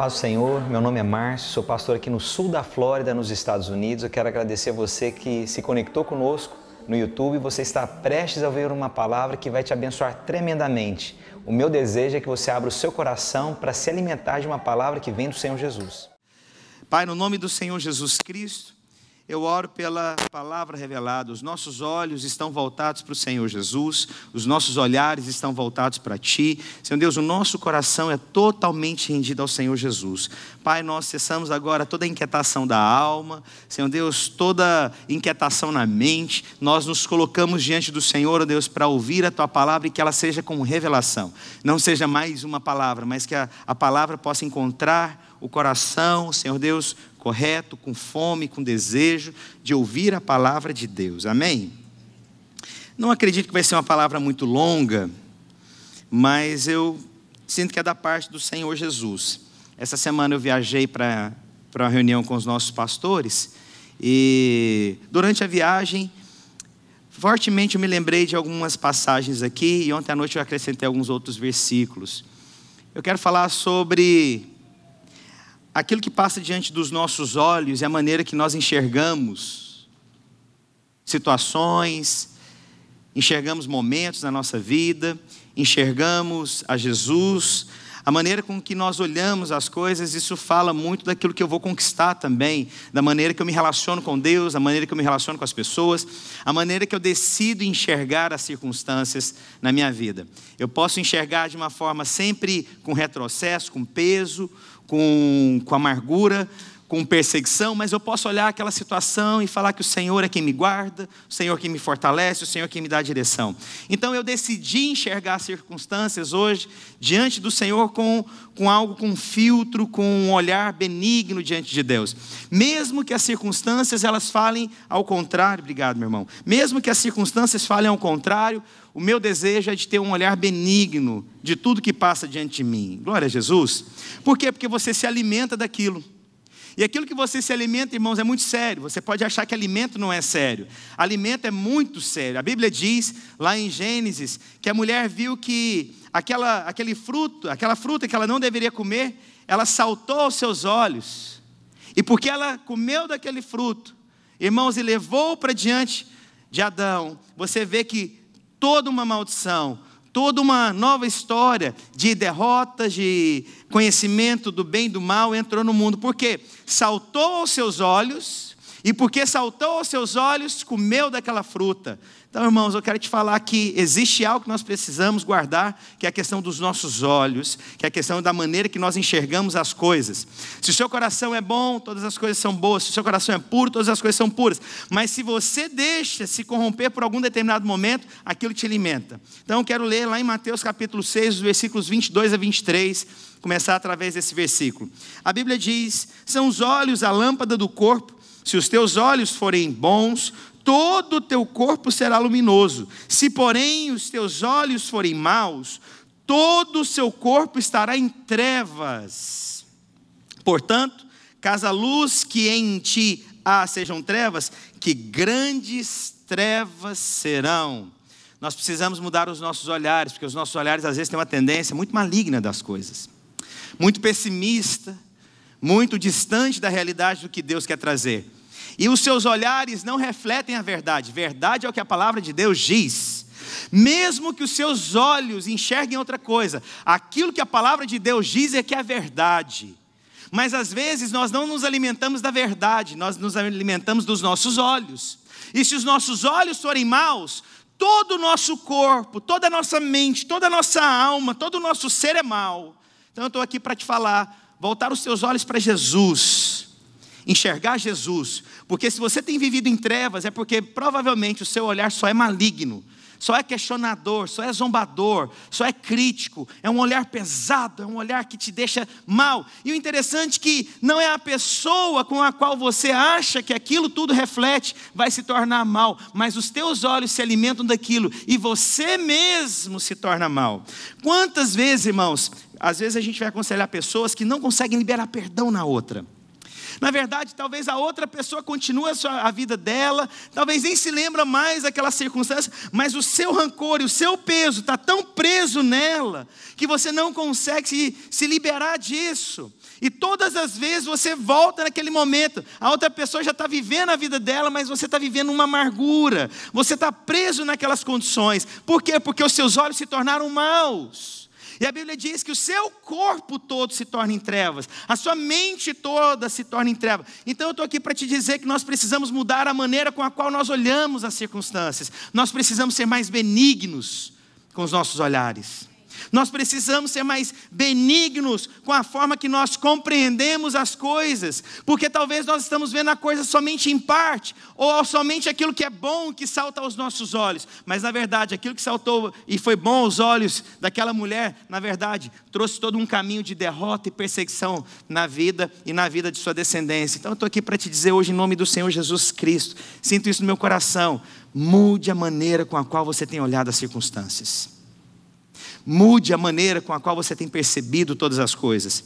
Paz do Senhor, meu nome é Márcio, sou pastor aqui no sul da Flórida, nos Estados Unidos. Eu quero agradecer a você que se conectou conosco no YouTube. Você está prestes a ouvir uma palavra que vai te abençoar tremendamente. O meu desejo é que você abra o seu coração para se alimentar de uma palavra que vem do Senhor Jesus. Pai, no nome do Senhor Jesus Cristo, eu oro pela palavra revelada. Os nossos olhos estão voltados para o Senhor Jesus, os nossos olhares estão voltados para Ti. Senhor Deus, o nosso coração é totalmente rendido ao Senhor Jesus. Pai, nós cessamos agora toda a inquietação da alma, Senhor Deus, toda inquietação na mente. Nós nos colocamos diante do Senhor, ó Deus, para ouvir a Tua palavra e que ela seja como revelação. Não seja mais uma palavra, mas que a palavra possa encontrar o coração, Senhor Deus, correto, com fome, com desejo de ouvir a palavra de Deus. Amém? Não acredito que vai ser uma palavra muito longa, mas eu sinto que é da parte do Senhor Jesus. Essa semana eu viajei para uma reunião com os nossos pastores e durante a viagem, fortemente eu me lembrei de algumas passagens aqui e ontem à noite eu acrescentei alguns outros versículos. Eu quero falar sobre aquilo que passa diante dos nossos olhos e a maneira que nós enxergamos situações, enxergamos momentos na nossa vida, enxergamos a Jesus, a maneira com que nós olhamos as coisas. Isso fala muito daquilo que eu vou conquistar também, da maneira que eu me relaciono com Deus, a maneira que eu me relaciono com as pessoas, a maneira que eu decido enxergar as circunstâncias na minha vida. Eu posso enxergar de uma forma sempre com retrocesso, com peso, com amargura, com perseguição, mas eu posso olhar aquela situação e falar que o Senhor é quem me guarda, o Senhor é quem me fortalece, o Senhor é quem me dá a direção. Então eu decidi enxergar as circunstâncias hoje diante do Senhor com algo, com um filtro, com um olhar benigno diante de Deus. Mesmo que as circunstâncias elas falem ao contrário, obrigado meu irmão, mesmo que as circunstâncias falem ao contrário, o meu desejo é de ter um olhar benigno de tudo que passa diante de mim. Glória a Jesus. Por quê? Porque você se alimenta daquilo. E aquilo que você se alimenta, irmãos, é muito sério. Você pode achar que alimento não é sério. Alimento é muito sério. A Bíblia diz, lá em Gênesis, que a mulher viu que aquela fruta que ela não deveria comer, ela saltou aos seus olhos. E porque ela comeu daquele fruto, irmãos, e levou para diante de Adão, você vê que toda uma maldição, toda uma nova história de derrotas, de conhecimento do bem e do mal entrou no mundo. Por quê? Saltou aos seus olhos, e porque saltou aos seus olhos, comeu daquela fruta. Então, irmãos, eu quero te falar que existe algo que nós precisamos guardar, que é a questão dos nossos olhos, que é a questão da maneira que nós enxergamos as coisas. Se o seu coração é bom, todas as coisas são boas. Se o seu coração é puro, todas as coisas são puras. Mas se você deixa se corromper por algum determinado momento, aquilo te alimenta. Então, eu quero ler lá em Mateus capítulo 6, os versículos 22 a 23, começar através desse versículo. A Bíblia diz: são os olhos a lâmpada do corpo. Se os teus olhos forem bons, todo o teu corpo será luminoso. Se, porém, os teus olhos forem maus, todo o seu corpo estará em trevas. Portanto, caso a luz que em ti há sejam trevas, que grandes trevas serão. Nós precisamos mudar os nossos olhares, porque os nossos olhares às vezes têm uma tendência muito maligna das coisas, muito pessimista, muito distante da realidade do que Deus quer trazer. E os seus olhares não refletem a verdade. Verdade é o que a palavra de Deus diz. Mesmo que os seus olhos enxerguem outra coisa, aquilo que a palavra de Deus diz é que é verdade. Mas às vezes nós não nos alimentamos da verdade, nós nos alimentamos dos nossos olhos. E se os nossos olhos forem maus, todo o nosso corpo, toda a nossa mente, toda a nossa alma, todo o nosso ser é mau. Então eu estou aqui para te falar, voltar os seus olhos para Jesus, enxergar Jesus, porque se você tem vivido em trevas, é porque provavelmente o seu olhar só é maligno, só é questionador, só é zombador, só é crítico, é um olhar pesado, é um olhar que te deixa mal. E o interessante é que não é a pessoa com a qual você acha que aquilo tudo reflete, vai se tornar mal, mas os teus olhos se alimentam daquilo, e você mesmo se torna mal. Quantas vezes, irmãos, às vezes a gente vai aconselhar pessoas que não conseguem liberar perdão na outra. Na verdade, talvez a outra pessoa continue a vida dela, talvez nem se lembra mais daquela circunstância, mas o seu rancor e o seu peso está tão preso nela, que você não consegue se liberar disso. E todas as vezes você volta naquele momento, a outra pessoa já está vivendo a vida dela, mas você está vivendo uma amargura, você está preso naquelas condições. Por quê? Porque os seus olhos se tornaram maus. E a Bíblia diz que o seu corpo todo se torna em trevas, a sua mente toda se torna em trevas. Então eu estou aqui para te dizer que nós precisamos mudar a maneira com a qual nós olhamos as circunstâncias. Nós precisamos ser mais benignos com os nossos olhares. Nós precisamos ser mais benignos com a forma que nós compreendemos as coisas, porque talvez nós estamos vendo a coisa somente em parte, ou somente aquilo que é bom que salta aos nossos olhos, mas na verdade aquilo que saltou e foi bom aos olhos daquela mulher, na verdade trouxe todo um caminho de derrota e perseguição na vida e na vida de sua descendência. Então eu estou aqui para te dizer hoje em nome do Senhor Jesus Cristo, sinto isso no meu coração, mude a maneira com a qual você tem olhado as circunstâncias. Mude a maneira com a qual você tem percebido todas as coisas.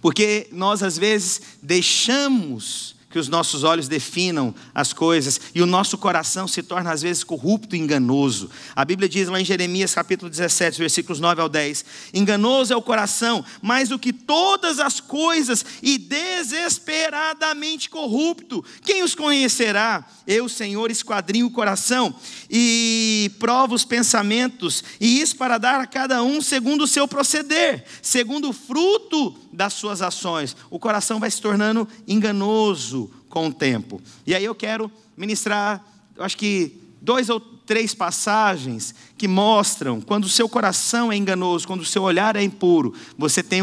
Porque nós às vezes deixamos que os nossos olhos definam as coisas e o nosso coração se torna às vezes corrupto e enganoso. A Bíblia diz lá em Jeremias capítulo 17, versículos 9 ao 10: enganoso é o coração mais do que todas as coisas e desesperadamente corrupto. Quem os conhecerá? Eu, Senhor, esquadrinho o coração e provo os pensamentos, e isso para dar a cada um segundo o seu proceder, segundo o fruto das suas ações. O coração vai se tornando enganoso com o tempo. E aí eu quero ministrar, eu acho que 2 ou 3 passagens que mostram quando o seu coração é enganoso, quando o seu olhar é impuro, você tem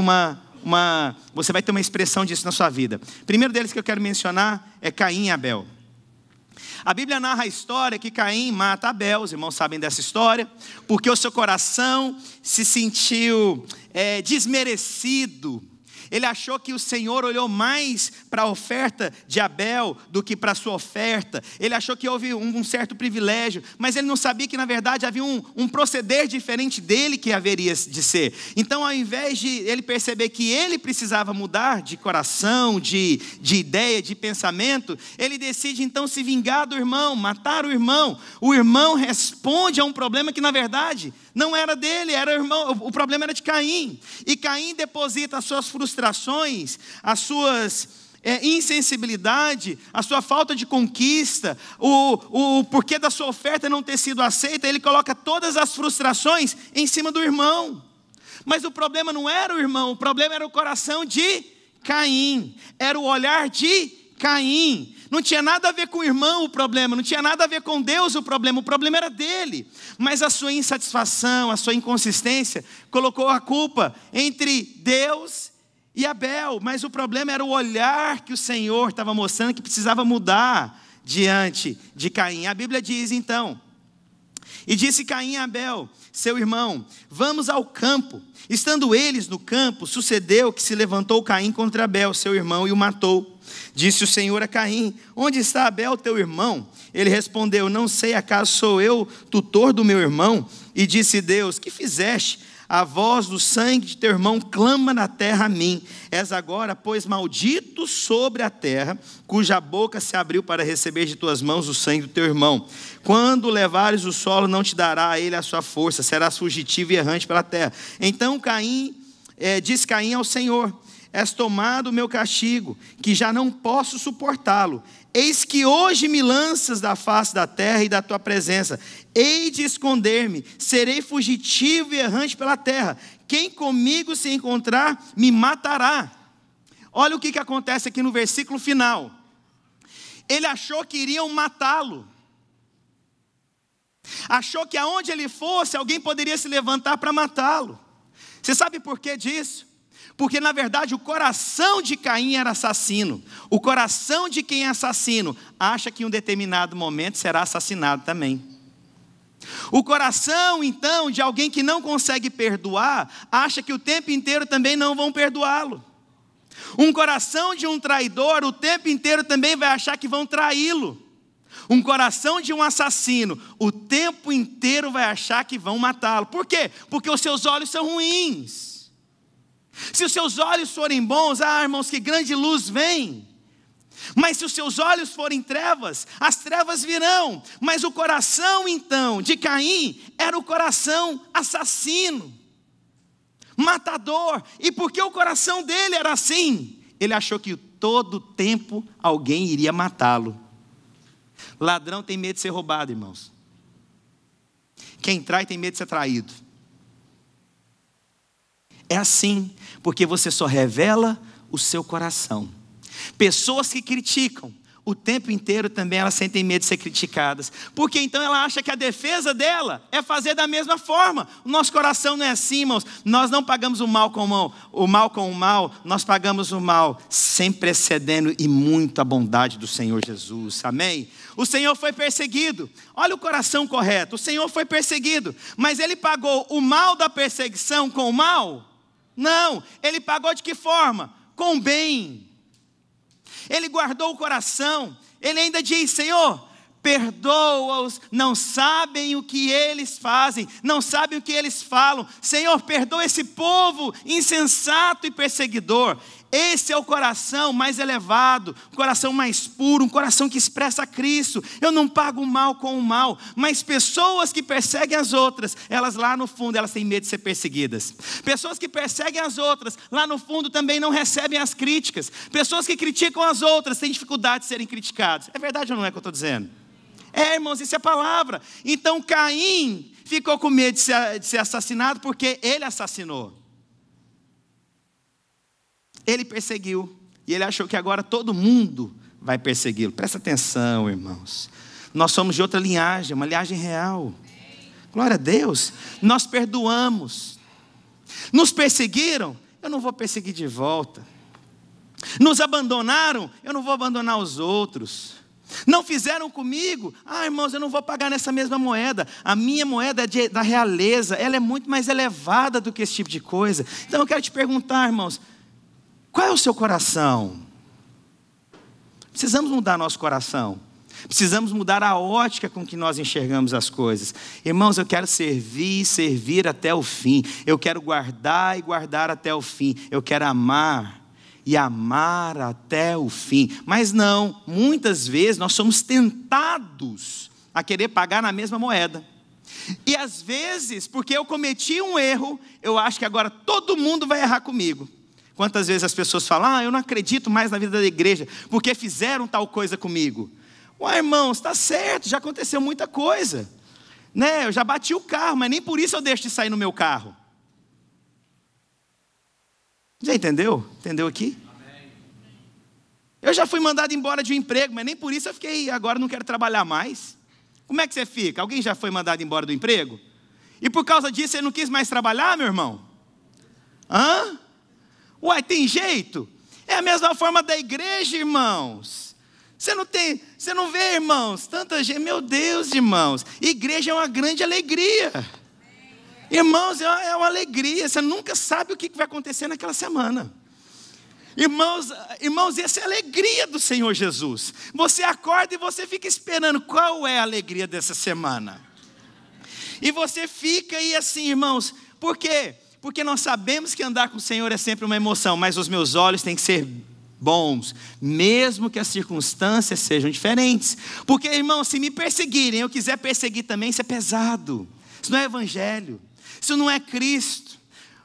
você vai ter uma expressão disso na sua vida. O primeiro deles que eu quero mencionar é Caim e Abel. A Bíblia narra a história que Caim mata Abel, os irmãos sabem dessa história, porque o seu coração se sentiu desmerecido. Ele achou que o Senhor olhou mais para a oferta de Abel do que para a sua oferta. Ele achou que houve um certo privilégio, mas ele não sabia que na verdade havia um proceder diferente dele que haveria de ser. Então, ao invés de ele perceber que ele precisava mudar de coração, de ideia, de pensamento, ele decide então se vingar do irmão, matar o irmão. O irmão responde a um problema que na verdade não era dele, era o irmão, o problema era de Caim. E Caim deposita as suas frustrações, as suas insensibilidade, a sua falta de conquista, o porquê da sua oferta não ter sido aceita. Ele coloca todas as frustrações em cima do irmão. Mas o problema não era o irmão, o problema era o coração de Caim, era o olhar de Caim. Não tinha nada a ver com o irmão o problema, não tinha nada a ver com Deus o problema era dele. Mas a sua insatisfação, a sua inconsistência, colocou a culpa entre Deus e Abel. Mas o problema era o olhar que o Senhor estava mostrando que precisava mudar diante de Caim. A Bíblia diz então: e disse Caim a Abel, seu irmão, vamos ao campo. Estando eles no campo, sucedeu que se levantou Caim contra Abel, seu irmão, e o matou. Disse o Senhor a Caim: onde está Abel, teu irmão? Ele respondeu: não sei, acaso sou eu tutor do meu irmão? E disse Deus: que fizeste? A voz do sangue de teu irmão clama na terra a mim. És agora, pois, maldito sobre a terra, cuja boca se abriu para receber de tuas mãos o sangue do teu irmão. Quando levares o solo, não te dará a ele a sua força, serás fugitivo e errante pela terra. Então disse Caim ao Senhor: és tomado o meu castigo, que já não posso suportá-lo. Eis que hoje me lanças da face da terra e da tua presença. Hei de esconder-me, serei fugitivo e errante pela terra. Quem comigo se encontrar, me matará. Olha o que acontece aqui no versículo final. Ele achou que iriam matá-lo. Achou que aonde ele fosse, alguém poderia se levantar para matá-lo. Você sabe por que disso? Porque na verdade o coração de Caim era assassino. O coração de quem é assassino acha que em um determinado momento será assassinado também. O coração então de alguém que não consegue perdoar acha que o tempo inteiro também não vão perdoá-lo. Um coração de um traidor o tempo inteiro também vai achar que vão traí-lo. Um coração de um assassino o tempo inteiro vai achar que vão matá-lo. Por quê? Porque os seus olhos são ruins. Se os seus olhos forem bons, irmãos, que grande luz vem. Mas se os seus olhos forem trevas, as trevas virão. Mas o coração então de Caim era o coração assassino, matador. E porque o coração dele era assim, ele achou que todo tempo alguém iria matá-lo. Ladrão tem medo de ser roubado, irmãos. Quem trai tem medo de ser traído. É assim, porque você só revela o seu coração. Pessoas que criticam o tempo inteiro também, elas sentem medo de ser criticadas, porque então ela acha que a defesa dela é fazer da mesma forma. O nosso coração não é assim, irmãos. Nós não pagamos o mal com o mal, nós pagamos o mal sempre excedendo e muito a bondade do Senhor Jesus, amém? O Senhor foi perseguido, olha o coração correto, o Senhor foi perseguido, mas Ele pagou o mal da perseguição com o mal? Não, Ele pagou de que forma? Com o bem. Ele guardou o coração. Ele ainda diz: Senhor, perdoa-os, não sabem o que eles fazem, não sabem o que eles falam. Senhor, perdoa esse povo insensato e perseguidor. Esse é o coração mais elevado, o coração mais puro, um coração que expressa Cristo. Eu não pago o mal com o mal, mas pessoas que perseguem as outras, elas lá no fundo, elas têm medo de ser perseguidas. Pessoas que perseguem as outras, lá no fundo também não recebem as críticas. Pessoas que criticam as outras, têm dificuldade de serem criticados. É verdade ou não é que eu estou dizendo? É, irmãos, isso é palavra. Então Caim ficou com medo de ser assassinado porque ele assassinou. Ele perseguiu, e ele achou que agora todo mundo vai persegui-lo. Presta atenção, irmãos. Nós somos de outra linhagem, uma linhagem real. Glória a Deus. Nós perdoamos. Nos perseguiram, eu não vou perseguir de volta. Nos abandonaram, eu não vou abandonar os outros. Não fizeram comigo, irmãos, eu não vou pagar nessa mesma moeda. A minha moeda é da realeza, ela é muito mais elevada do que esse tipo de coisa. Então eu quero te perguntar, irmãos, qual é o seu coração? Precisamos mudar nosso coração. Precisamos mudar a ótica com que nós enxergamos as coisas. Irmãos, eu quero servir até o fim. Eu quero guardar e guardar até o fim. Eu quero amar e amar até o fim. Mas não, muitas vezes nós somos tentados a querer pagar na mesma moeda. E às vezes, porque eu cometi um erro, eu acho que agora todo mundo vai errar comigo. Quantas vezes as pessoas falam: eu não acredito mais na vida da igreja, porque fizeram tal coisa comigo. Irmãos, está certo, já aconteceu muita coisa, né? Eu já bati o carro, mas nem por isso eu deixo de sair no meu carro. Já entendeu? Entendeu aqui? Amém. Eu já fui mandado embora de um emprego, mas nem por isso eu fiquei, agora não quero trabalhar mais. Como é que você fica? Alguém já foi mandado embora do emprego? E por causa disso você não quis mais trabalhar, meu irmão? Tem jeito? É a mesma forma da igreja, irmãos. Você não vê, irmãos, tanta gente. Meu Deus, irmãos, igreja é uma grande alegria. Irmãos, é uma alegria. Você nunca sabe o que vai acontecer naquela semana. Irmãos, essa é a alegria do Senhor Jesus. Você acorda e você fica esperando qual é a alegria dessa semana. E você fica aí assim, irmãos, por quê? Porque nós sabemos que andar com o Senhor é sempre uma emoção, mas os meus olhos têm que ser bons, mesmo que as circunstâncias sejam diferentes. Porque, irmãos, se me perseguirem, eu quiser perseguir também, isso é pesado. Isso não é evangelho, isso não é Cristo.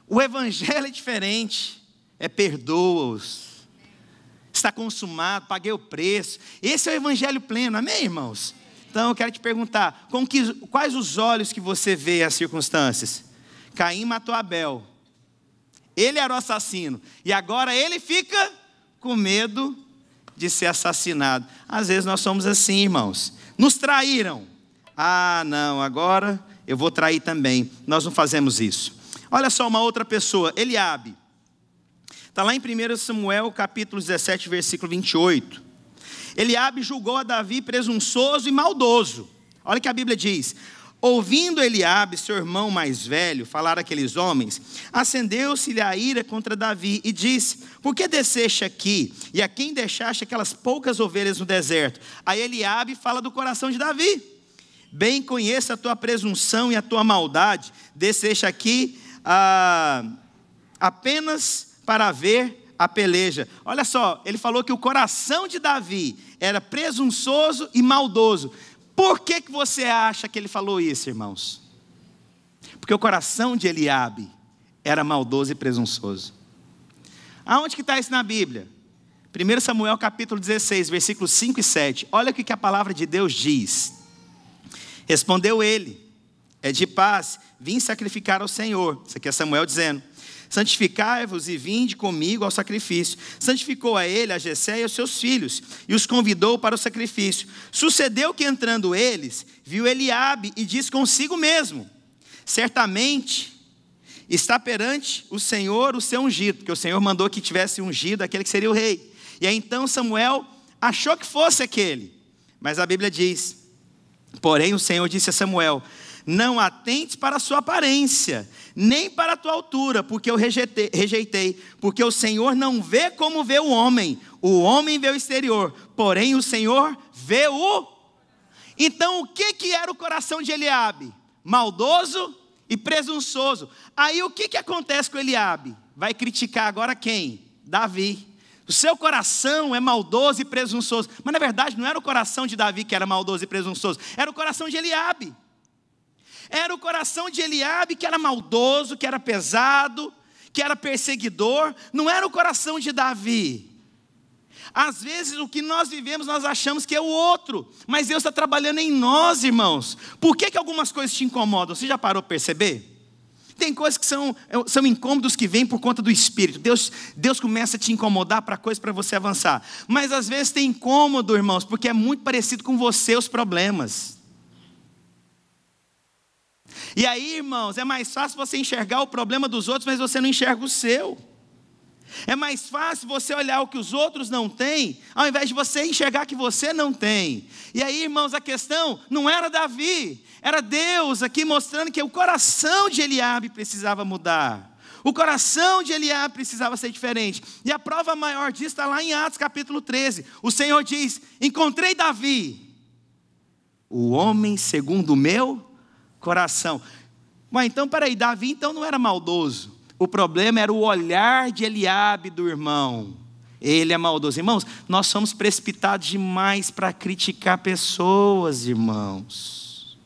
O evangelho é diferente, é perdoa-os, está consumado, paguei o preço. Esse é o evangelho pleno, amém, irmãos? Então eu quero te perguntar, quais os olhos que você vê as circunstâncias? Caim matou Abel, ele era o assassino, e agora ele fica com medo de ser assassinado. Às vezes nós somos assim, irmãos. Nos traíram, não, agora eu vou trair também. Nós não fazemos isso. Olha só uma outra pessoa, Eliabe. Está lá em 1 Samuel capítulo 17, versículo 28. Eliabe julgou a Davi presunçoso e maldoso. Olha o que a Bíblia diz: ouvindo Eliabe, seu irmão mais velho, falar aqueles homens, acendeu-se-lhe a ira contra Davi e disse: por que desceste aqui? E a quem deixaste aquelas poucas ovelhas no deserto? Aí Eliabe fala do coração de Davi: bem conheço a tua presunção e a tua maldade, desceste aqui apenas para ver a peleja. Olha só, ele falou que o coração de Davi era presunçoso e maldoso. Por que você acha que ele falou isso, irmãos? Porque o coração de Eliabe era maldoso e presunçoso. Aonde que está isso na Bíblia? 1 Samuel capítulo 16, versículos 5 e 7. Olha o que a palavra de Deus diz. Respondeu ele: é de paz, vim sacrificar ao Senhor. Isso aqui é Samuel dizendo: santificai-vos e vinde comigo ao sacrifício. Santificou a ele, a Jessé e aos seus filhos, e os convidou para o sacrifício. Sucedeu que entrando eles, viu Eliabe e disse consigo mesmo: certamente está perante o Senhor o seu ungido, porque o Senhor mandou que tivesse ungido aquele que seria o rei. E aí então Samuel achou que fosse aquele, mas a Bíblia diz: porém o Senhor disse a Samuel: não atentes para a sua aparência, nem para a tua altura, porque eu rejeitei, porque o Senhor não vê como vê o homem vê o exterior, porém o Senhor vê o... Então o que era o coração de Eliabe? Maldoso e presunçoso. Aí o que acontece com Eliabe? Vai criticar agora quem? Davi. O seu coração é maldoso e presunçoso. Mas na verdade não era o coração de Davi que era maldoso e presunçoso, era o coração de Eliabe. Era o coração de Eliabe que era maldoso, que era pesado, que era perseguidor. Não era o coração de Davi. Às vezes o que nós vivemos nós achamos que é o outro, mas Deus está trabalhando em nós, irmãos. Por que algumas coisas te incomodam? Você já parou para perceber? Tem coisas que são incômodos que vêm por conta do Espírito. Deus começa a te incomodar para coisas para você avançar. Mas às vezes tem incômodo, irmãos, porque é muito parecido com você os problemas. E aí, irmãos, é mais fácil você enxergar o problema dos outros, mas você não enxerga o seu. É mais fácil você olhar o que os outros não têm, ao invés de você enxergar que você não tem. E aí, irmãos, a questão não era Davi, era Deus aqui mostrando que o coração de Eliabe precisava mudar. O coração de Eliabe precisava ser diferente. E a prova maior disso está lá em Atos capítulo 13. O Senhor diz: encontrei Davi, o homem segundo o meu coração. Mas então, peraí, Davi então não era maldoso. O problema era o olhar de Eliabe do irmão. Ele é maldoso. Irmãos, nós somos precipitados demais para criticar pessoas, irmãos.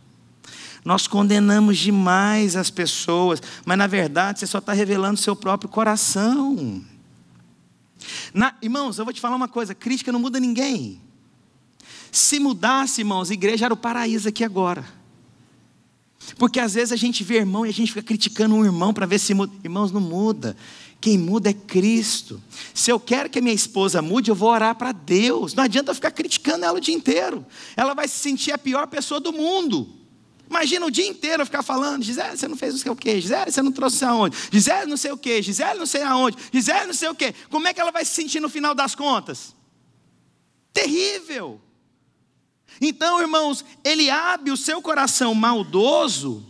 Nós condenamos demais as pessoas, mas na verdade você só está revelando o seu próprio coração. Irmãos, eu vou te falar uma coisa: crítica não muda ninguém. Se mudasse, irmãos, a igreja era o paraíso aqui agora. Porque às vezes a gente vê irmão e a gente fica criticando um irmão para ver se muda. Irmãos, não muda. Quem muda é Cristo. Se eu quero que a minha esposa mude, eu vou orar para Deus. Não adianta eu ficar criticando ela o dia inteiro. Ela vai se sentir a pior pessoa do mundo. Imagina o dia inteiro eu ficar falando: Gisele, você não fez não sei o quê, Gisele, você não trouxe aonde, Gisele não sei o quê, Gisele não sei aonde, Gisele não sei o quê. Como é que ela vai se sentir no final das contas? Terrível. Então, irmãos, Eliabe, o seu coração maldoso,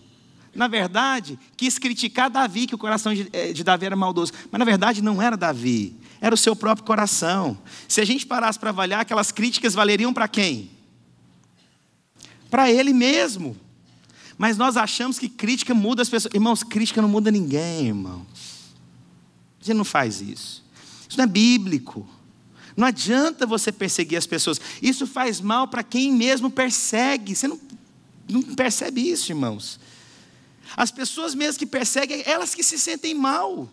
na verdade, quis criticar Davi, que o coração de Davi era maldoso. Mas na verdade não era Davi, era o seu próprio coração. Se a gente parasse para avaliar, aquelas críticas valeriam para quem? Para ele mesmo. Mas nós achamos que crítica muda as pessoas. Irmãos, crítica não muda ninguém, irmãos. A gente não faz isso. Isso não é bíblico. Não adianta você perseguir as pessoas. Isso faz mal para quem mesmo persegue. Você não percebe isso, irmãos. As pessoas mesmo que perseguem, elas que se sentem mal.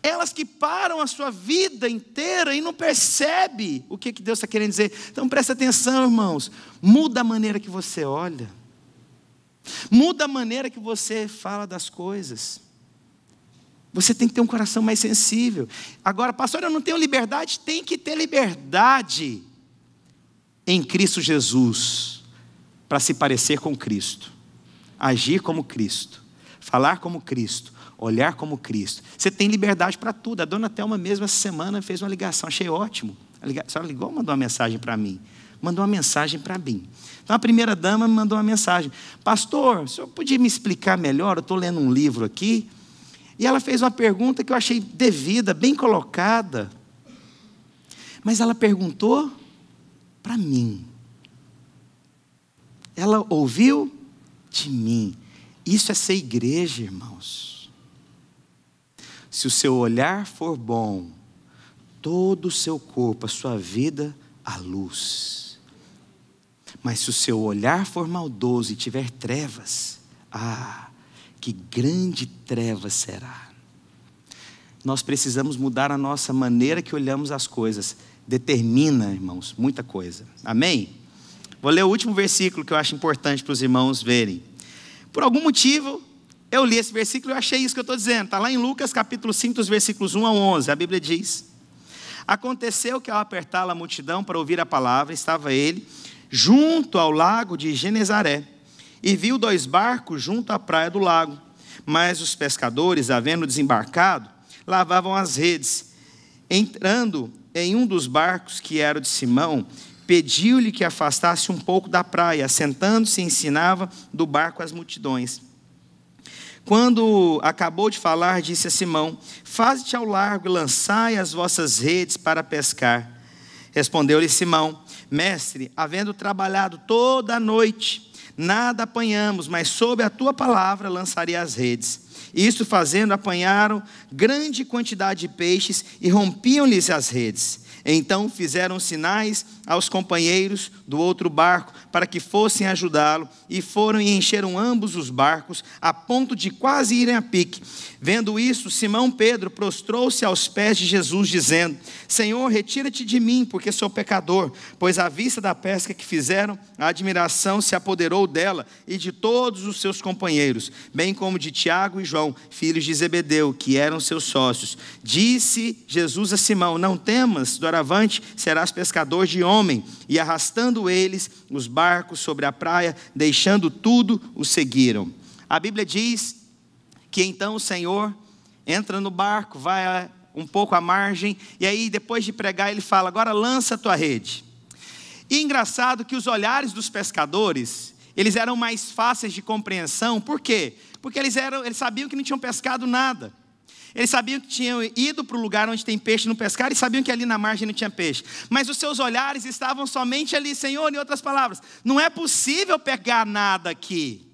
Elas que param a sua vida inteira e não percebem o que Deus está querendo dizer. Então presta atenção, irmãos. Muda a maneira que você olha. Muda a maneira que você fala das coisas. Você tem que ter um coração mais sensível. Agora, pastor, eu não tenho liberdade. Tem que ter liberdade em Cristo Jesus, para se parecer com Cristo, agir como Cristo, falar como Cristo, olhar como Cristo. Você tem liberdade para tudo. A dona Thelma mesmo essa semana fez uma ligação, achei ótimo. A senhora ligou ou mandou uma mensagem para mim? Mandou uma mensagem para mim. Então a primeira dama me mandou uma mensagem: pastor, o senhor podia me explicar melhor? Eu estou lendo um livro aqui. E ela fez uma pergunta que eu achei devida, bem colocada. Mas ela perguntou para mim. Ela ouviu de mim. Isso é ser igreja, irmãos. Se o seu olhar for bom, todo o seu corpo, a sua vida, a luz. Mas se o seu olhar for maldoso e tiver trevas, que grande treva será. Nós precisamos mudar a nossa maneira que olhamos as coisas. Determina, irmãos, muita coisa. Amém? Vou ler o último versículo que eu acho importante para os irmãos verem. Por algum motivo, eu li esse versículo e eu achei isso que eu estou dizendo. Está lá em Lucas capítulo 5, dos versículos 1 a 11. A Bíblia diz: aconteceu que ao apertá-la a multidão para ouvir a palavra, estava ele junto ao lago de Genezaré, e viu 2 barcos junto à praia do lago. Mas os pescadores, havendo desembarcado, lavavam as redes. Entrando em um dos barcos, que era o de Simão, pediu-lhe que afastasse um pouco da praia. Assentando-se, ensinava do barco as multidões. Quando acabou de falar, disse a Simão: faze-te ao largo e lançai as vossas redes para pescar. Respondeu-lhe Simão: mestre, havendo trabalhado toda a noite, nada apanhamos, mas sob a tua palavra lançaria as redes. Isto fazendo, apanharam grande quantidade de peixes e rompiam-lhes as redes. Então fizeram sinais aos companheiros do outro barco para que fossem ajudá-lo, e foram e encheram ambos os barcos, a ponto de quase irem a pique. Vendo isso, Simão Pedro prostrou-se aos pés de Jesus, dizendo: Senhor, retira-te de mim, porque sou pecador. Pois à vista da pesca que fizeram, a admiração se apoderou dela e de todos os seus companheiros, bem como de Tiago e João, filhos de Zebedeu, que eram seus sócios. Disse Jesus a Simão: não temas, doravante serás pescador de homem. E arrastando eles os barcos sobre a praia, deixando tudo, os seguiram. A Bíblia diz que então o Senhor entra no barco, vai um pouco à margem, e aí depois de pregar ele fala: agora lança a tua rede. E engraçado que os olhares dos pescadores, eles eram mais fáceis de compreensão. Por quê? Porque eles sabiam que não tinham pescado nada. Eles sabiam que tinham ido para o lugar onde tem peixe, não pescar, e sabiam que ali na margem não tinha peixe. Mas os seus olhares estavam somente ali. Senhor, em outras palavras, não é possível pegar nada aqui.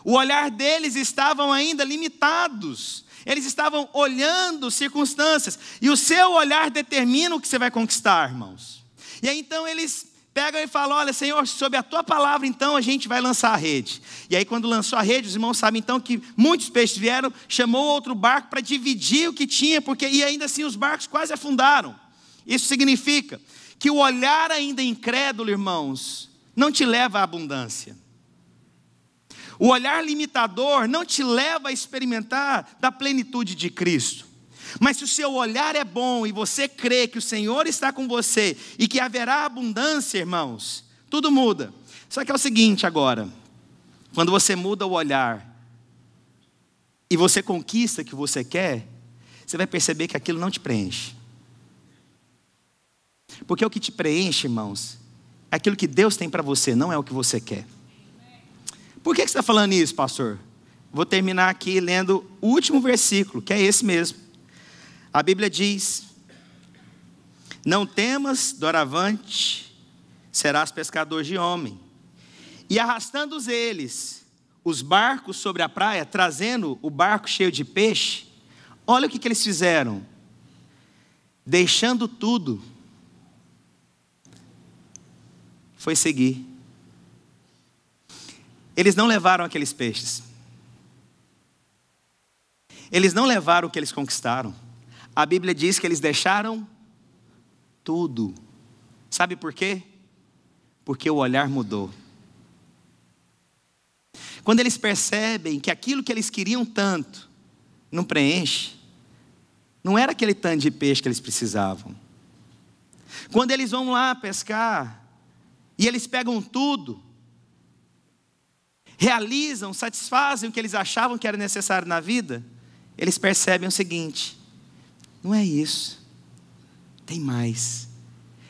O olhar deles estavam ainda limitados. Eles estavam olhando circunstâncias. E o seu olhar determina o que você vai conquistar, irmãos. E aí então eles pegam e falam: olha, Senhor, sob a tua palavra então a gente vai lançar a rede. E aí quando lançou a rede, os irmãos sabem então que muitos peixes vieram, chamou outro barco para dividir o que tinha, e ainda assim os barcos quase afundaram. Isso significa que o olhar ainda incrédulo, irmãos, não te leva à abundância. O olhar limitador não te leva a experimentar da plenitude de Cristo. Mas se o seu olhar é bom e você crê que o Senhor está com você e que haverá abundância, irmãos, tudo muda. Só que é o seguinte agora, quando você muda o olhar e você conquista o que você quer, você vai perceber que aquilo não te preenche. Porque o que te preenche, irmãos, é aquilo que Deus tem para você, não é o que você quer. Por que você está falando isso, pastor? Vou terminar aqui lendo o último versículo, que é esse mesmo. A Bíblia diz: não temas, doravante serás pescador de homem. E arrastando eles os barcos sobre a praia, trazendo o barco cheio de peixe, olha o que eles fizeram. Deixando tudo, foi seguir. Eles não levaram aqueles peixes. Eles não levaram o que eles conquistaram. A Bíblia diz que eles deixaram tudo. Sabe por quê? Porque o olhar mudou. Quando eles percebem que aquilo que eles queriam tanto não preenche, não era aquele tanto de peixe que eles precisavam. Quando eles vão lá pescar e eles pegam tudo, realizam, satisfazem o que eles achavam que era necessário na vida, eles percebem o seguinte: não é isso, tem mais.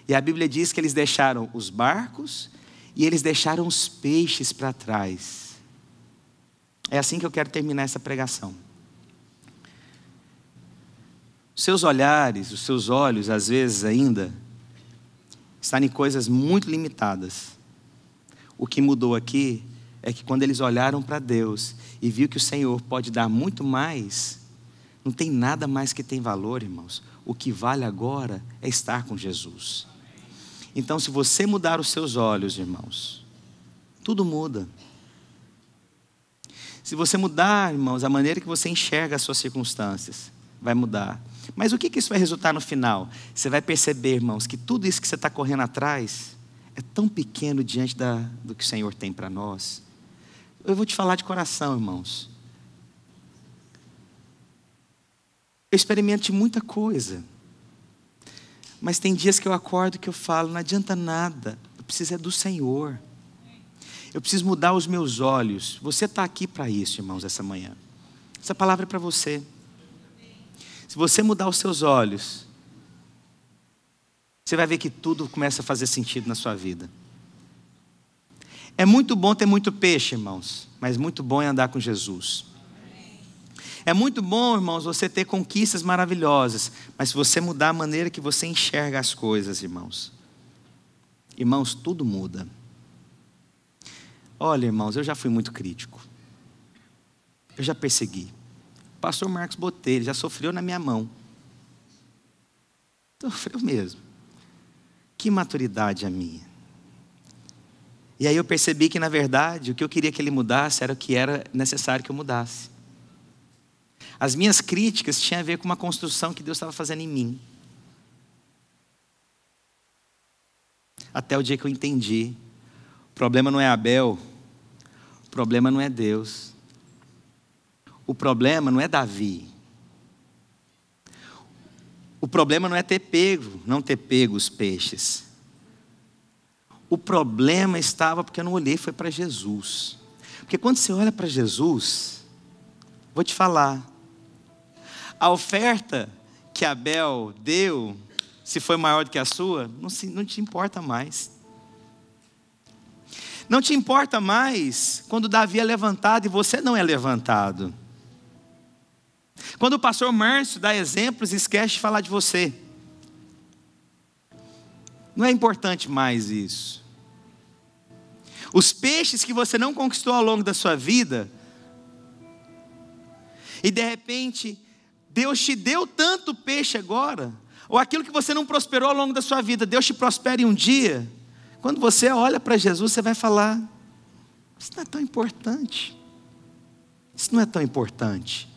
E a Bíblia diz que eles deixaram os barcos e eles deixaram os peixes para trás. É assim que eu quero terminar essa pregação. Seus olhares, os seus olhos, às vezes ainda, estão em coisas muito limitadas. O que mudou aqui é que quando eles olharam para Deus e viu que o Senhor pode dar muito mais, Não tem nada mais que tem valor, irmãos. O que vale agora é estar com Jesus. Então, se você mudar os seus olhos, irmãos, tudo muda. Se você mudar, irmãos, a maneira que você enxerga as suas circunstâncias, vai mudar. Mas o que isso vai resultar no final? Você vai perceber, irmãos, que tudo isso que você está correndo atrás é tão pequeno diante do que o Senhor tem para nós. Eu vou te falar de coração, irmãos. Eu experimento muita coisa. Mas tem dias que eu acordo que eu falo, não adianta nada. Eu preciso é do Senhor. Eu preciso mudar os meus olhos. Você está aqui para isso, irmãos, essa manhã. Essa palavra é para você. Se você mudar os seus olhos, você vai ver que tudo começa a fazer sentido na sua vida. É muito bom ter muito peixe, irmãos, mas muito bom é andar com Jesus. É muito bom, irmãos, você ter conquistas maravilhosas, mas se você mudar a maneira que você enxerga as coisas, irmãos, tudo muda. Olha, irmãos, eu já fui muito crítico. Eu já persegui. O pastor Marcos Botelho já sofreu na minha mão. Sofreu mesmo. Que maturidade a minha. E aí eu percebi que, na verdade, o que eu queria que ele mudasse era o que era necessário que eu mudasse. As minhas críticas tinham a ver com uma construção que Deus estava fazendo em mim. Até o dia que eu entendi. O problema não é Abel. O problema não é Deus. O problema não é Davi. O problema não é não ter pego os peixes. O problema estava porque eu não olhei, foi para Jesus. Porque quando você olha para Jesus, vou te falar, a oferta que Abel deu, se foi maior do que a sua, não te importa mais. Não te importa mais quando Davi é levantado e você não é levantado. Quando o pastor Márcio dá exemplos, esquece de falar de você. Não é importante mais isso. Os peixes que você não conquistou ao longo da sua vida, e de repente, Deus te deu tanto peixe agora, ou aquilo que você não prosperou ao longo da sua vida, Deus te prospere um dia. Quando você olha para Jesus, você vai falar, isso não é tão importante. Isso não é tão importante.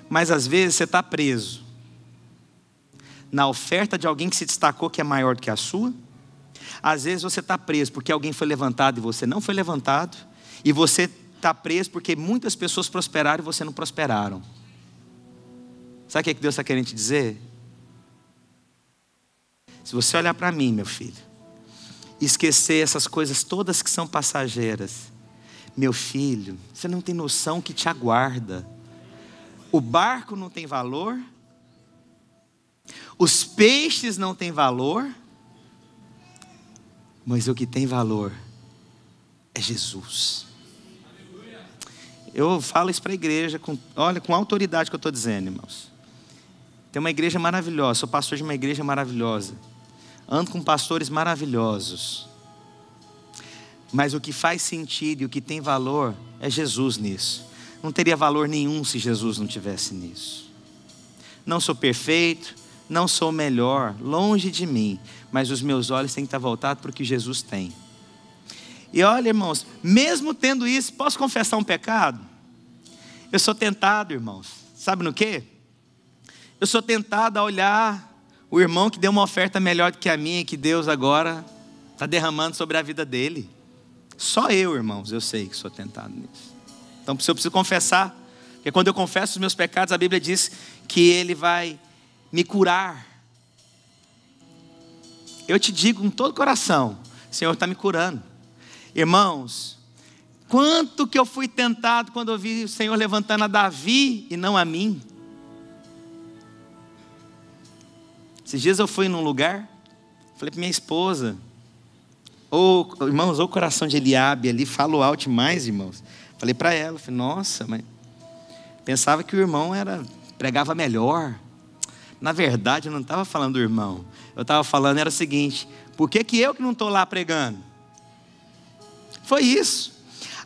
Mas às vezes você está preso na oferta de alguém que se destacou que é maior do que a sua. Às vezes você está preso porque alguém foi levantado e você não foi levantado. E você está preso porque muitas pessoas prosperaram e você não prosperaram. Sabe o que Deus está querendo te dizer? Se você olhar para mim, meu filho, e esquecer essas coisas todas que são passageiras, meu filho, você não tem noção que te aguarda. O barco não tem valor, os peixes não têm valor, mas o que tem valor é Jesus. Eu falo isso para a igreja, com autoridade que eu estou dizendo, irmãos. Tem uma igreja maravilhosa, sou pastor de uma igreja maravilhosa, ando com pastores maravilhosos, mas o que faz sentido e o que tem valor é Jesus nisso. Não teria valor nenhum se Jesus não tivesse nisso. Não sou perfeito, não sou o melhor, longe de mim, mas os meus olhos têm que estar voltados para o que Jesus tem. E olha, irmãos, mesmo tendo isso, posso confessar um pecado? Eu sou tentado, irmãos, sabe no quê? Eu sou tentado a olhar o irmão que deu uma oferta melhor do que a minha, que Deus agora está derramando sobre a vida dele. Só eu, irmãos, eu sei que sou tentado nisso. Então eu preciso confessar, porque quando eu confesso os meus pecados, a Bíblia diz que Ele vai me curar. Eu te digo com todo o coração, o Senhor está me curando. Irmãos, quanto que eu fui tentado quando eu vi o Senhor levantando a Davi e não a mim. Esses dias eu fui num lugar, falei para minha esposa, irmãos, o coração de Eliabe ali, falo alto demais, irmãos. Falei para ela, nossa, mas pensava que o irmão pregava melhor. Na verdade, eu não estava falando do irmão. Eu estava falando, era o seguinte, por que eu que não estou lá pregando? Foi isso.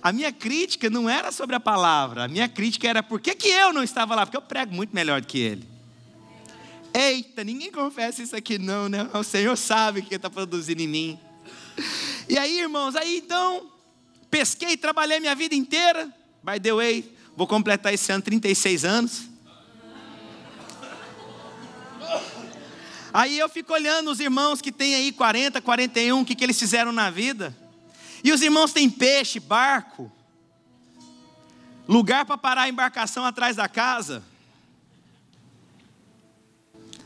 A minha crítica não era sobre a palavra, a minha crítica era por que eu não estava lá, porque eu prego muito melhor do que ele. Eita, ninguém confessa isso aqui não, né? O Senhor sabe o que está produzindo em mim. E aí, irmãos, então, pesquei, trabalhei minha vida inteira. By the way, vou completar esse ano 36 anos. Aí eu fico olhando os irmãos que têm aí 40, 41, o que eles fizeram na vida. E os irmãos têm peixe, barco, lugar para parar a embarcação atrás da casa.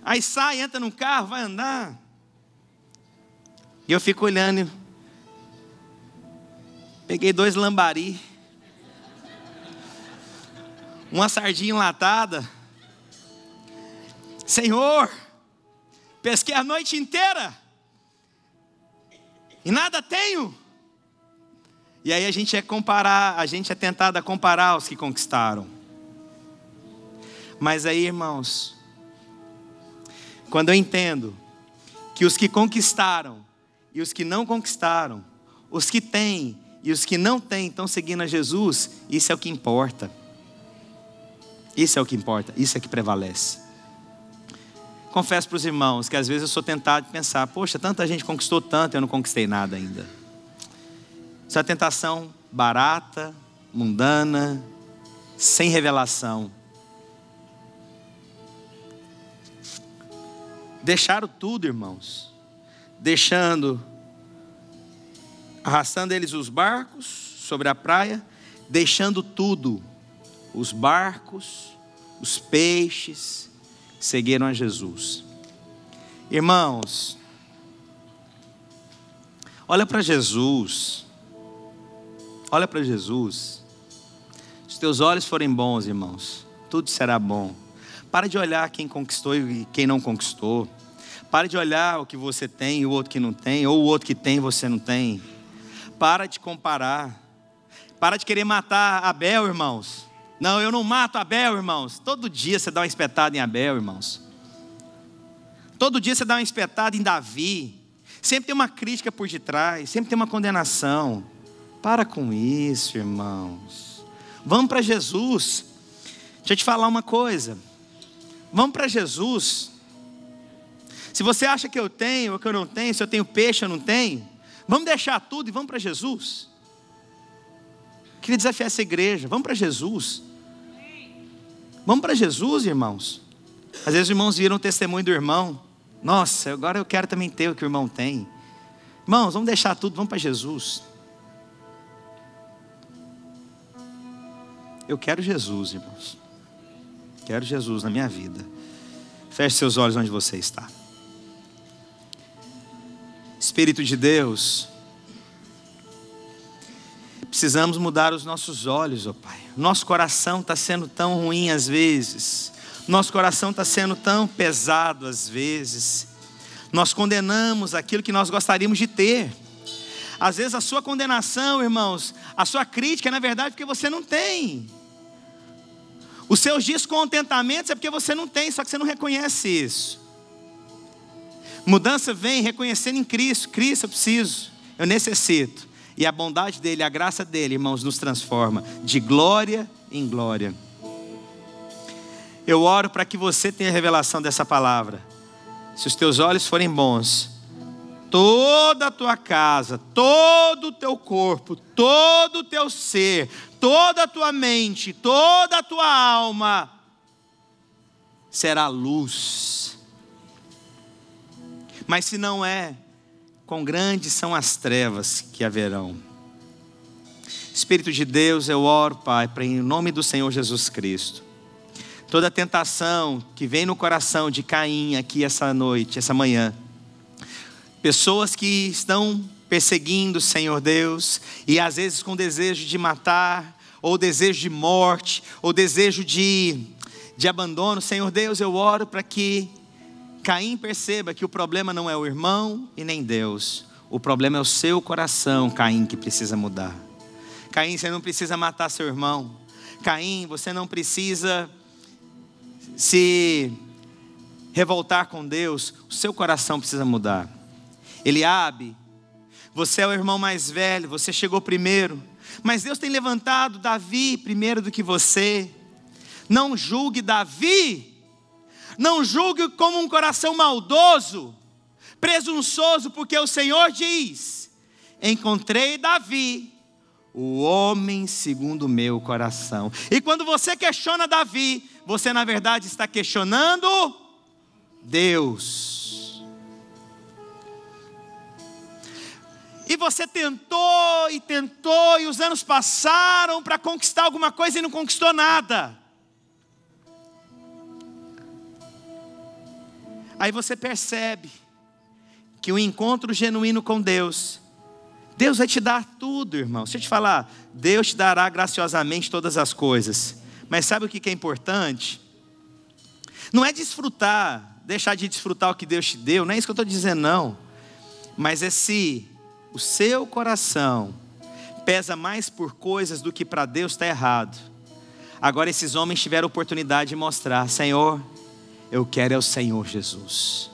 Aí sai, entra num carro, vai andar. E eu fico olhando. Peguei 2 lambari, uma sardinha enlatada. Senhor, pesquei a noite inteira e nada tenho. E aí a gente é tentado a comparar os que conquistaram. Mas aí, irmãos, quando eu entendo que os que conquistaram e os que não conquistaram, os que têm e os que não têm estão seguindo a Jesus, isso é o que importa. Isso é o que importa, isso é que prevalece. Confesso para os irmãos que às vezes eu sou tentado de pensar, poxa, tanta gente conquistou tanto, eu não conquistei nada ainda. Isso é uma tentação barata, mundana, sem revelação. Deixaram tudo, irmãos. Arrastando eles os barcos sobre a praia, deixando tudo. Os barcos, os peixes, seguiram a Jesus. Irmãos, olha para Jesus. Olha para Jesus. Se teus olhos forem bons, irmãos, tudo será bom. Para de olhar quem conquistou e quem não conquistou. Para de olhar o que você tem e o outro que não tem, ou o outro que tem e você não tem. Para de comparar. Para de querer matar Abel, irmãos. Não, eu não mato Abel, irmãos. Todo dia você dá uma espetada em Abel, irmãos. Todo dia você dá uma espetada em Davi. Sempre tem uma crítica por detrás, sempre tem uma condenação. Para com isso, irmãos. Vamos para Jesus. Deixa eu te falar uma coisa. Vamos para Jesus. Se você acha que eu tenho ou que eu não tenho, se eu tenho peixe ou não tenho, vamos deixar tudo e vamos para Jesus. Queria desafiar essa igreja. Vamos para Jesus. Vamos para Jesus, irmãos. Às vezes os irmãos viram o testemunho do irmão. Nossa, agora eu quero também ter o que o irmão tem. Irmãos, vamos deixar tudo, vamos para Jesus. Eu quero Jesus, irmãos. Quero Jesus na minha vida. Feche seus olhos onde você está. Espírito de Deus, precisamos mudar os nossos olhos, ó Pai. Nosso coração está sendo tão ruim às vezes. Nosso coração está sendo tão pesado às vezes. Nós condenamos aquilo que nós gostaríamos de ter. Às vezes a sua condenação, irmãos, a sua crítica é na verdade porque você não tem. Os seus descontentamentos é porque você não tem, só que você não reconhece isso. Mudança vem reconhecendo em Cristo. Cristo, eu preciso, eu necessito. E a bondade dele, a graça dele, irmãos, nos transforma de glória em glória. Eu oro para que você tenha a revelação dessa palavra. Se os teus olhos forem bons, toda a tua casa, todo o teu corpo, todo o teu ser, toda a tua mente, toda a tua alma será luz. Mas se não é, quão grandes são as trevas que haverão. Espírito de Deus, eu oro, Pai, para em nome do Senhor Jesus Cristo, toda tentação que vem no coração de Caim aqui essa noite, essa manhã, pessoas que estão perseguindo, Senhor Deus, e às vezes com desejo de matar, ou desejo de morte, ou desejo de abandono, Senhor Deus, eu oro para que Caim perceba que o problema não é o irmão e nem Deus. O problema é o seu coração, Caim, que precisa mudar. Caim, você não precisa matar seu irmão. Caim, você não precisa se revoltar com Deus. O seu coração precisa mudar. Eliabe, você é o irmão mais velho, você chegou primeiro. Mas Deus tem levantado Davi primeiro do que você. Não julgue Davi. Não julgue como um coração maldoso, presunçoso, porque o Senhor diz: encontrei Davi, o homem segundo o meu coração. E quando você questiona Davi, você na verdade está questionando Deus. E você tentou, e os anos passaram para conquistar alguma coisa e não conquistou nada. Aí você percebe que o encontro genuíno com Deus, Deus vai te dar tudo, irmão. Deixa eu te falar, Deus te dará graciosamente todas as coisas. Mas sabe o que é importante? Não é desfrutar, deixar de desfrutar o que Deus te deu, não é isso que eu estou dizendo não. Mas é se o seu coração pesa mais por coisas do que para Deus está errado. Agora esses homens tiveram a oportunidade de mostrar: Senhor, eu quero é o Senhor Jesus.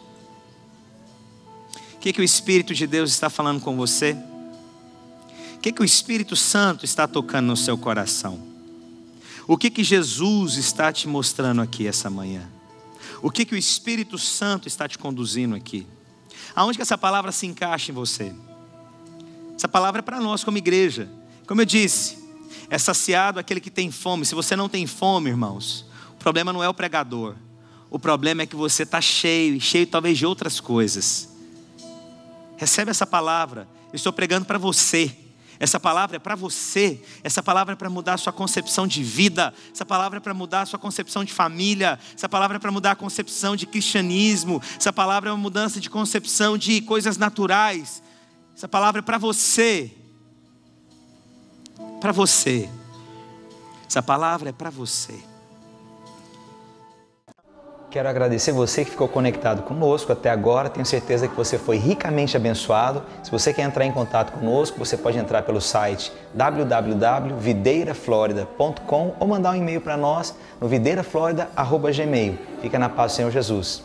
O que o Espírito de Deus está falando com você? O que o Espírito Santo está tocando no seu coração? O que Jesus está te mostrando aqui essa manhã? O que o Espírito Santo está te conduzindo aqui? Aonde que essa palavra se encaixa em você? Essa palavra é para nós como igreja. Como eu disse, é saciado aquele que tem fome. Se você não tem fome, irmãos, o problema não é o pregador. O problema é que você está cheio talvez de outras coisas. Recebe essa palavra. Eu estou pregando para você. Essa palavra é para você. Essa palavra é para mudar a sua concepção de vida. Essa palavra é para mudar a sua concepção de família. Essa palavra é para mudar a concepção de cristianismo. Essa palavra é uma mudança de concepção de coisas naturais. Essa palavra é para você. Para você. Essa palavra é para você. Quero agradecer você que ficou conectado conosco até agora. Tenho certeza que você foi ricamente abençoado. Se você quer entrar em contato conosco, você pode entrar pelo site www.videiraflorida.com ou mandar um e-mail para nós no videiraflorida@gmail.com. Fica na paz do Senhor Jesus.